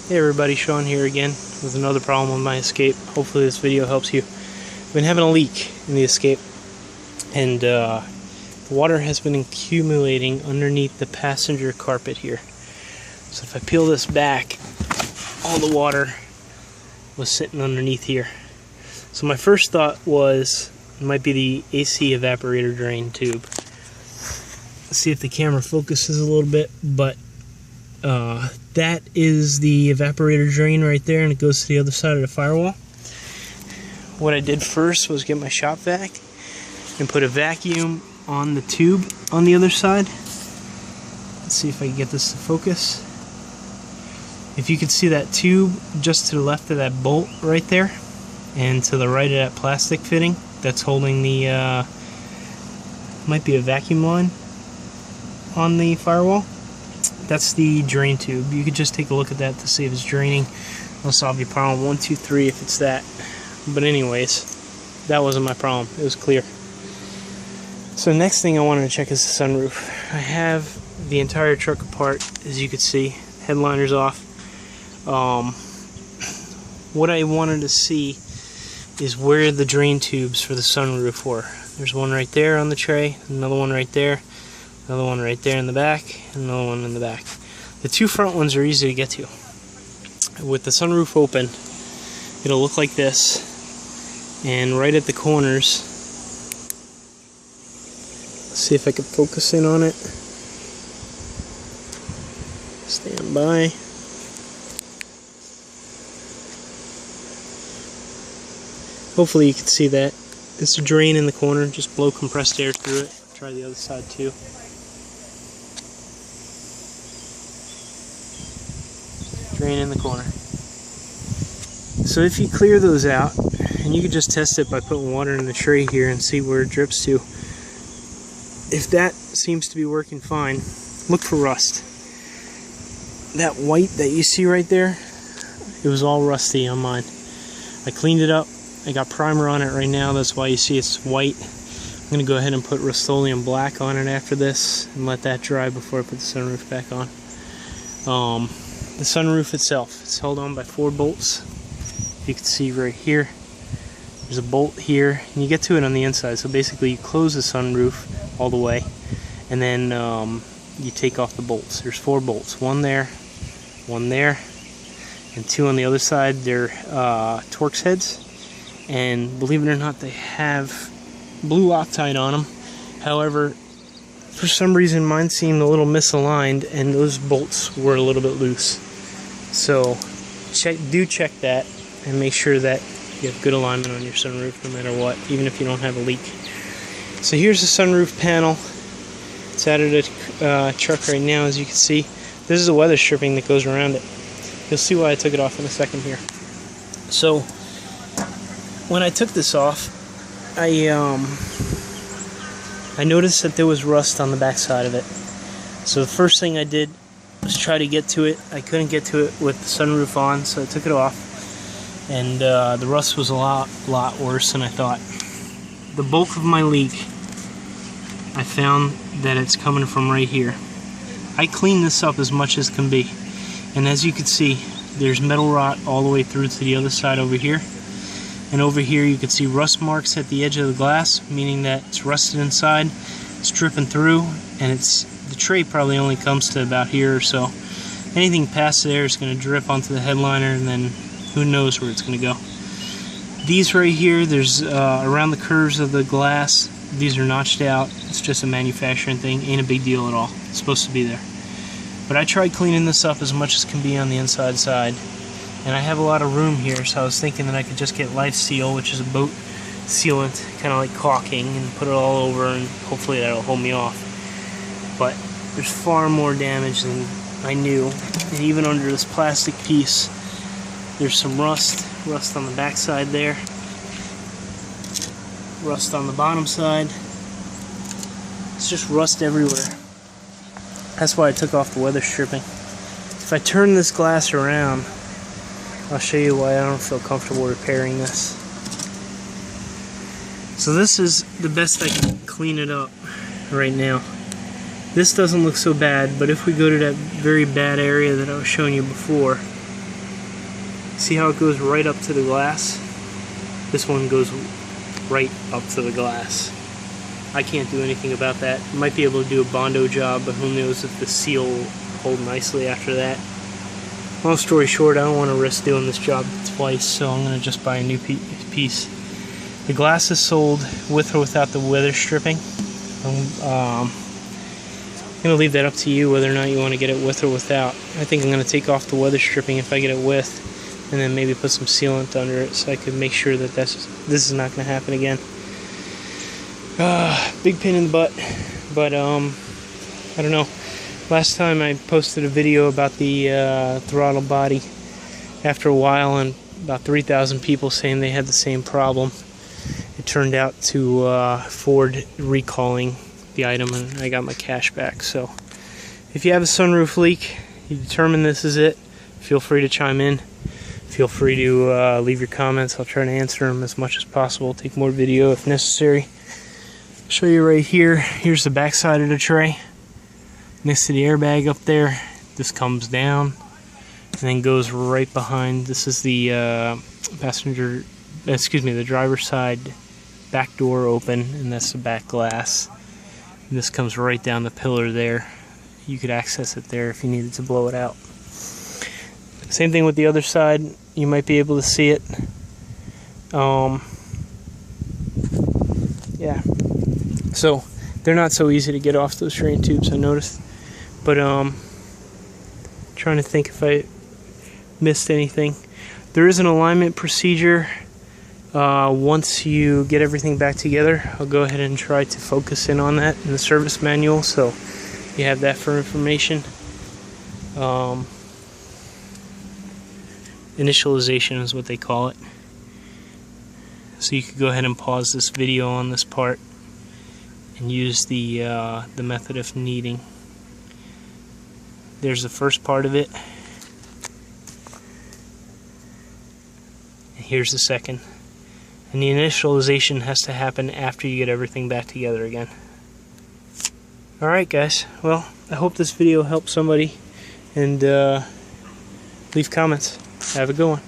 Hey everybody, Sean here again with another problem with my Escape. Hopefully this video helps you. I've been having a leak in the Escape, and the water has been accumulating underneath the passenger carpet here. So if I peel this back, all the water was sitting underneath here. So my first thought was it might be the AC evaporator drain tube. Let's see if the camera focuses a little bit, but that is the evaporator drain right there, and it goes to the other side of the firewall. What I did first was get my shop vac and put a vacuum on the tube on the other side. Let's see if I can get this to focus. If you could see that tube just to the left of that bolt right there, and to the right of that plastic fitting that's holding the might be a vacuum line on the firewall. That's the drain tube. You could just take a look at that to see if it's draining. I'll solve your problem. 1, 2, 3 if it's that. But anyways, that wasn't my problem. It was clear. So next thing I wanted to check is the sunroof. I have the entire truck apart, as you can see. Headliner's off. What I wanted to see is where the drain tubes for the sunroof were. There's one right there on the tray, another one right there, another one right there in the back, and another one in the back. The two front ones are easy to get to. With the sunroof open, it'll look like this, and right at the corners, let's see if I can focus in on it. Stand by. Hopefully you can see that. It's a drain in the corner, just blow compressed air through it. Try the other side too. Drain in the corner. So if you clear those out, and you can just test it by putting water in the tray here and see where it drips to. If that seems to be working fine, look for rust. That white that you see right there, it was all rusty on mine. I cleaned it up. I got primer on it right now, that's why you see it's white. I'm going to go ahead and put Rust-Oleum black on it after this and let that dry before I put the sunroof back on. The sunroof itself, it's held on by 4 bolts. You can see right here, there's a bolt here, and you get to it on the inside. So basically you close the sunroof all the way, and then you take off the bolts. There's 4 bolts, one there, and 2 on the other side. They're Torx heads. And believe it or not, they have blue Loctite on them. However, for some reason mine seemed a little misaligned, and those bolts were a little bit loose. So do check that and make sure that you have good alignment on your sunroof no matter what, even if you don't have a leak. So here's the sunroof panel. It's out of the truck right now, as you can see. This is the weather stripping that goes around it. You'll see why I took it off in a second here. So when I took this off, I noticed that there was rust on the back side of it. So the first thing I did was try to get to it. I couldn't get to it with the sunroof on, so I took it off, and the rust was a lot worse than I thought. The bulk of my leak, I found that it's coming from right here. I cleaned this up as much as can be, and as you can see, there's metal rot all the way through to the other side over here. And over here you can see rust marks at the edge of the glass, meaning that it's rusted inside, it's dripping through, and the tray probably only comes to about here or so. Anything past there is going to drip onto the headliner, and then who knows where it's going to go. These right here, there's around the curves of the glass, these are notched out. It's just a manufacturing thing, ain't a big deal at all. It's supposed to be there. But I tried cleaning this up as much as can be on the inside side. And I have a lot of room here, so I was thinking that I could just get Life Seal, which is a boat sealant, kind of like caulking, and put it all over, and hopefully that'll hold me off. But there's far more damage than I knew. And even under this plastic piece, there's some rust on the back side there, rust on the bottom side. It's just rust everywhere. That's why I took off the weather stripping. If I turn this glass around, I'll show you why I don't feel comfortable repairing this. So this is the best I can clean it up right now. This doesn't look so bad, but if we go to that very bad area that I was showing you before, See how it goes right up to the glass? This one goes right up to the glass. I can't do anything about that. Might be able to do a Bondo job, but who knows if the seal will hold nicely after that. Long story short, I don't want to risk doing this job twice, so I'm going to just buy a new piece. The glass is sold with or without the weather stripping. I'm going to leave that up to you whether or not you want to get it with or without. I think I'm going to take off the weather stripping if I get it with, and then maybe put some sealant under it so I can make sure that this is not going to happen again. Big pain in the butt, but I don't know. Last time I posted a video about the throttle body after a while, and about 3,000 people saying they had the same problem. It turned out to Ford recalling the item, and I got my cash back. So if you have a sunroof leak, you determine this is it, feel free to chime in. Feel free to leave your comments. I'll try to answer them as much as possible. Take more video if necessary. I'll show you right here. Here's the back side of the tray. Next to the airbag up there. This comes down and then goes right behind. This is the the driver's side back door open, and that's the back glass. And this comes right down the pillar there. You could access it there if you needed to blow it out. Same thing with the other side. You might be able to see it. Yeah. So they're not so easy to get off those drain tubes, I noticed. But trying to think if I missed anything. There is an alignment procedure. Once you get everything back together, I'll go ahead and try to focus in on that in the service manual, so you have that for information. Initialization is what they call it. So you could go ahead and pause this video on this part and use the method of kneading. There's the first part of it. And here's the second. And the initialization has to happen after you get everything back together again. Alright guys, well, I hope this video helped somebody, and leave comments. Have a good one.